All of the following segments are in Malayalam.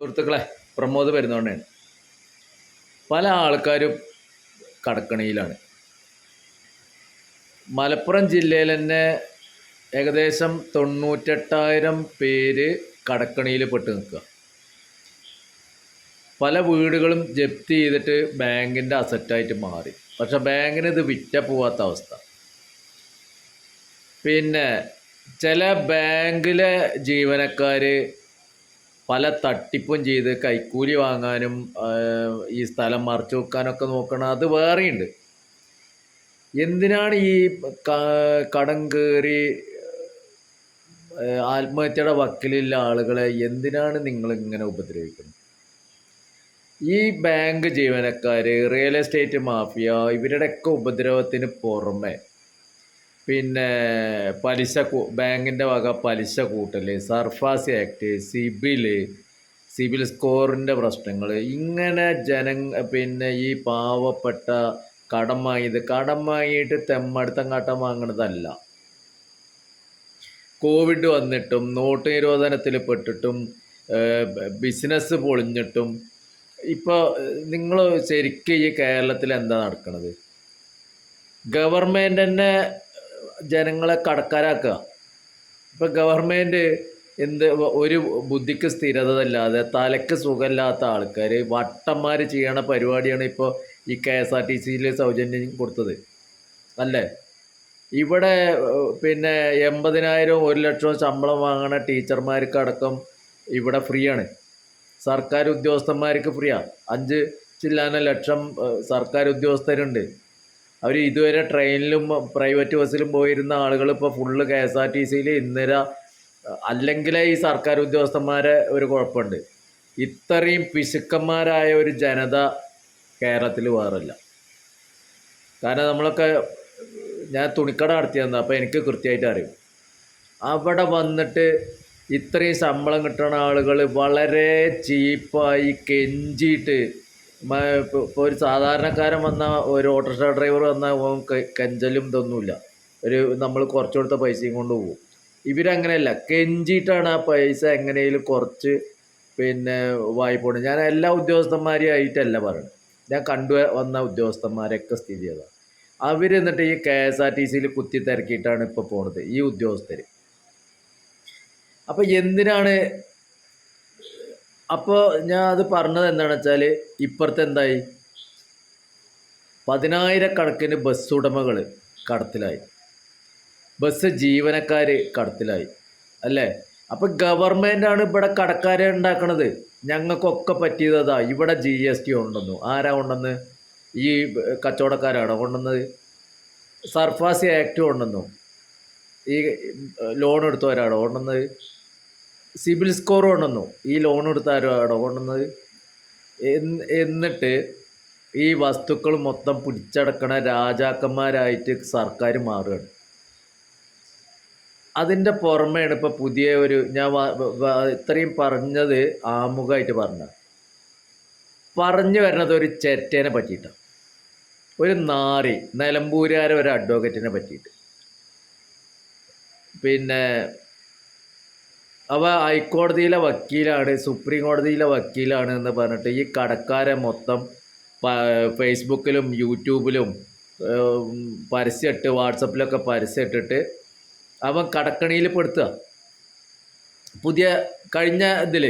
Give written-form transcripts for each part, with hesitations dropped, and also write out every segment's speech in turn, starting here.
സുഹൃത്തുക്കളെ, പ്രമോദ് വരുന്നോണ്ടാണ്. പല ആൾക്കാരും കടക്കണിയിലാണ്. മലപ്പുറം ജില്ലയിൽ തന്നെ ഏകദേശം 98,000 പേര് കടക്കണിയിൽ പെട്ട് നിൽക്കുക. പല വീടുകളും ജപ്തി ചെയ്തിട്ട് ബാങ്കിൻ്റെ അസറ്റായിട്ട് മാറി. പക്ഷെ ബാങ്കിന് ഇത് വിറ്റ പോവാത്ത അവസ്ഥ. പിന്നെ ചില ബാങ്കിലെ ജീവനക്കാർ പല തട്ടിപ്പും ചെയ്ത് കൈക്കൂലി വാങ്ങാനും ഈ സ്ഥലം മറച്ചു വെക്കാനൊക്കെ നോക്കണം. അത് വേറെയുണ്ട്. എന്തിനാണ് ഈ കടം കയറി ആത്മഹത്യയുടെ വക്കിലുള്ള ആളുകളെ എന്തിനാണ് നിങ്ങളിങ്ങനെ ഉപദ്രവിക്കുന്നത്? ഈ ബാങ്ക് ജീവനക്കാർ, റിയൽ എസ്റ്റേറ്റ് മാഫിയ, ഇവരുടെയൊക്കെ ഉപദ്രവത്തിന് പുറമെ പിന്നെ പലിശ, ബാങ്കിൻ്റെ വക പലിശ കൂട്ടൽ, സർഫാസി ആക്ട്, സിബിൽ സ്കോറിൻ്റെ പ്രശ്നങ്ങൾ, ഇങ്ങനെ പിന്നെ ഈ പാവപ്പെട്ട കടം വാങ്ങിയിട്ട് തെമ്മടുത്തം കാട്ടം വാങ്ങണതല്ല. കോവിഡ് വന്നിട്ടും നോട്ട് നിരോധനത്തിൽ പെട്ടിട്ടും ബിസിനസ് പൊളിഞ്ഞിട്ടും ഇപ്പോൾ നിങ്ങൾ ശരിക്കും ഈ കേരളത്തിൽ എന്താ നടക്കുന്നത്? ഗവൺമെൻറ് തന്നെ ജനങ്ങളെ കടക്കാരാക്കുക. ഇപ്പം ഗവൺമെൻറ് ഒരു ബുദ്ധിക്ക് സ്ഥിരതയില്ലാതെ തലയ്ക്ക് സുഖമില്ലാത്ത ആൾക്കാർ വട്ടന്മാർ ചെയ്യണ പരിപാടിയാണ് ഇപ്പോൾ ഈ KSRTCയിൽ സൗജന്യം കൊടുത്തത് അല്ലേ? ഇവിടെ പിന്നെ 80,000 1,00,000 ശമ്പളം വാങ്ങണ ടീച്ചർമാർക്കടക്കം ഇവിടെ ഫ്രീ ആണ്. സർക്കാർ ഉദ്യോഗസ്ഥന്മാർക്ക് ഫ്രീയാണ്. 5 ചില്ലാന ലക്ഷം സർക്കാർ ഉദ്യോഗസ്ഥരുണ്ട്. അവർ ഇതുവരെ ട്രെയിനിലും പ്രൈവറ്റ് ബസ്സിലും പോയിരുന്ന ആളുകൾ ഇപ്പോൾ ഫുള്ള് KSRTCയിൽ ഇന്നര. അല്ലെങ്കിലേ ഈ സർക്കാർ ഉദ്യോഗസ്ഥന്മാരെ ഒരു കുഴപ്പമുണ്ട്. ഇത്രയും പിശുക്കന്മാരായ ഒരു ജനത കേരളത്തിൽ വേറില്ല. കാരണം നമ്മളൊക്കെ, ഞാൻ തുണിക്കട നടത്തിയെന്ന്, അപ്പോൾ എനിക്ക് കൃത്യമായിട്ട് അറിയും. അവിടെ വന്നിട്ട് ഇത്രയും ശമ്പളം കിട്ടുന്ന ആളുകൾ വളരെ ചീപ്പായി കെഞ്ചിയിട്ട്, ഇപ്പോൾ ഒരു സാധാരണക്കാരൻ വന്ന, ഒരു ഓട്ടോറിക്ഷ ഡ്രൈവർ വന്നാൽ കെഞ്ചലും ഇതൊന്നുമില്ല. നമ്മൾ കുറച്ച് കൊടുത്ത പൈസയും കൊണ്ട് പോകും. ഇവരങ്ങനെയല്ല, കെഞ്ചിയിട്ടാണ് ആ പൈസ എങ്ങനെയും കുറച്ച് പിന്നെ വായ്പോണ്. ഞാൻ എല്ലാ ഉദ്യോഗസ്ഥന്മാരെയും ആയിട്ടല്ല പറയുന്നത്, ഞാൻ വന്ന ഉദ്യോഗസ്ഥന്മാരെയൊക്കെ സ്ഥിതി ചെയ്തതാണ്. എന്നിട്ട് ഈ KSRTCയിൽ കുത്തി തിരക്കിയിട്ടാണ് ഇപ്പോൾ പോണത് ഈ ഉദ്യോഗസ്ഥർ. അപ്പോൾ എന്തിനാണ്? അപ്പോൾ ഞാൻ അത് പറഞ്ഞത് എന്താണെന്ന് വെച്ചാൽ, ഇപ്പുറത്ത് എന്തായി? 10,000 ബസ് ഉടമകൾ കടത്തിലായി, ബസ് ജീവനക്കാർ കടത്തിലായി അല്ലേ? അപ്പം ഗവൺമെൻറ്റാണ് ഇവിടെ കടക്കാരെ ഉണ്ടാക്കണത്. ഞങ്ങൾക്കൊക്കെ പറ്റിയതാ. ഇവിടെ GST കൊണ്ടുവന്നു. ആരാ കൊണ്ടുവന്ന്? ഈ കച്ചവടക്കാരാണോ കൊണ്ടുവന്നത്? സർഫാസി ആക്ട് കൊണ്ടുവന്നു. ഈ ലോൺ എടുത്തവരാണോ കൊണ്ടുവന്നത്? സിബിൽ സ്കോർ കൊണ്ടുവന്നു. ഈ ലോൺ എടുത്തവരാണോ കൊണ്ടുവന്നത്? എന്നിട്ട് ഈ വസ്തുക്കൾ മൊത്തം പിടിച്ചടക്കണ രാജാക്കന്മാരായിട്ട് സർക്കാർ മാറുകയാണ്. അതിൻ്റെ പുറമെയാണ് ഇപ്പോൾ പുതിയ ഒരു, ഞാൻ ഇത്രയും പറഞ്ഞത് ആമുഖമായിട്ട് പറഞ്ഞു വരുന്നത് ഒരു ചെറ്റേനെ പറ്റിയിട്ടാണ്. ഒരു നാറി, നിലമ്പൂരുകാരെ ഒരു അഡ്വക്കേറ്റിനെ പറ്റിയിട്ട്. പിന്നെ അവ ഹൈക്കോടതിയിലെ വക്കീലാണ്, സുപ്രീം കോടതിയിലെ വക്കീലാണ് എന്ന് പറഞ്ഞിട്ട് ഈ കടക്കാരെ മൊത്തം ഫേസ്ബുക്കിലും യൂട്യൂബിലും പരസ്യമിട്ട്, വാട്സപ്പിലൊക്കെ പരസ്യമിട്ടിട്ട് അവൻ കടക്കണിയിൽ പെടുത്തുക. പുതിയ കഴിഞ്ഞ ഇതിൽ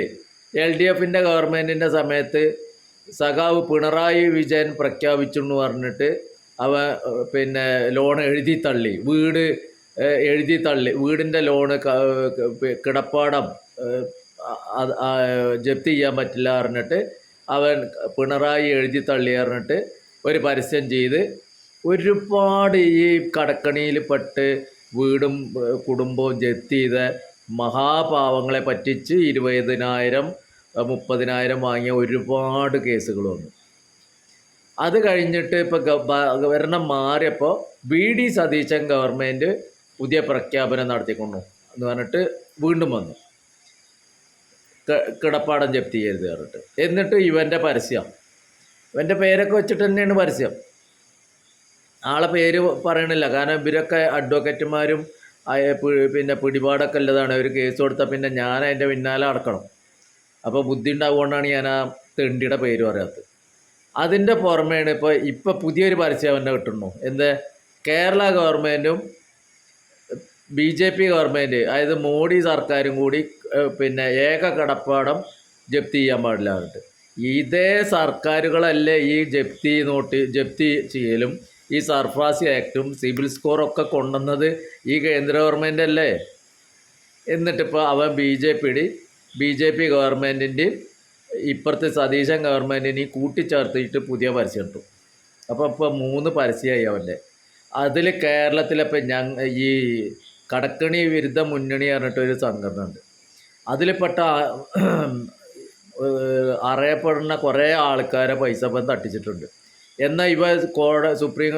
LDFൻ്റെ ഗവൺമെൻറ്റിൻ്റെ സമയത്ത് സഖാവ് പിണറായി വിജയൻ പ്രഖ്യാപിച്ചു എന്ന് പറഞ്ഞിട്ട് അവൻ പിന്നെ ലോൺ എഴുതി തള്ളി, വീടിൻ്റെ ലോണ് കിടപ്പാടം ജപ്തി ചെയ്യാൻ പറ്റില്ല പറഞ്ഞിട്ട് അവൻ പിണറായി എഴുതി തള്ളി പറഞ്ഞിട്ട് ഒരു പരസ്യം ചെയ്ത് ഒരുപാട് ഈ കടക്കണിയിൽ പെട്ട് വീടും കുടുംബവും ജപ്തി ചെയ്ത മഹാപാവങ്ങളെ പറ്റിച്ച് 20,000 30,000 വാങ്ങിയ ഒരുപാട് കേസുകൾ വന്നു. അത് കഴിഞ്ഞിട്ട് ഇപ്പോൾ ഭരണം മാറിയപ്പോൾ VD സതീശൻ ഗവൺമെൻറ് പുതിയ പ്രഖ്യാപനം നടത്തിക്കൊണ്ടു എന്ന് പറഞ്ഞിട്ട് വീണ്ടും വന്നു, കിടപ്പാടം ജപ്തി ചെയ്ത് പറഞ്ഞിട്ട്. എന്നിട്ട് ഇവൻ്റെ പരസ്യം, ഇവൻ്റെ പേരൊക്കെ വെച്ചിട്ട് തന്നെയാണ് പരസ്യം. ആളെ പേര് പറയണില്ല, കാരണം ഇവരൊക്കെ അഡ്വക്കേറ്റുമാരും പിന്നെ പിടിപാടൊക്കെ ഉള്ളതാണ്. ഒരു കേസ് കൊടുത്താൽ പിന്നെ ഞാൻ അതിൻ്റെ പിന്നാലെ നടക്കണം. അപ്പോൾ ബുദ്ധി ഉണ്ടാവുകൊണ്ടാണ് ഞാൻ ആ തെണ്ടിയുടെ പേര് പറയാത്തത്. അതിൻ്റെ പുറമേയാണ് ഇപ്പോൾ പുതിയൊരു പരസ്യം അവൻ്റെ കിട്ടുന്നു. എന്ത് കേരള ഗവൺമെൻറ്റും BJP ഗവൺമെൻറ്, അതായത് മോഡി സർക്കാരും കൂടി പിന്നെ ഏക കടപ്പാടം ജപ്തി ചെയ്യാൻ പാടില്ല പറഞ്ഞിട്ട്. ഇതേ സർക്കാരുകളല്ലേ ഈ ജപ്തി ചെയ്യലും ഈ സർഫാസി ആക്റ്റും സിവിൽ സ്കോറൊക്കെ കൊണ്ടുവന്നത് ഈ കേന്ദ്ര ഗവൺമെൻറ് അല്ലേ? എന്നിട്ടിപ്പോൾ അവൻ BJP ഗവൺമെൻറ്റിൻ്റെ ഇപ്പുറത്തെ സതീശൻ ഗവൺമെൻറ്റിനെ കൂട്ടിച്ചേർത്തിട്ട് പുതിയ പരസ്യം ഇട്ടു. അപ്പോൾ 3 പരസ്യമായി അവൻ്റെ. അതിൽ കേരളത്തിലിപ്പോൾ ഈ കടക്കണി വിരുദ്ധ മുന്നണി പറഞ്ഞിട്ടൊരു സംഘടന ഉണ്ട്. അതിൽപ്പെട്ട അറിയപ്പെടുന്ന കുറേ ആൾക്കാരെ പൈസ തട്ടിച്ചിട്ടുണ്ട്. എന്നാൽ സുപ്രീം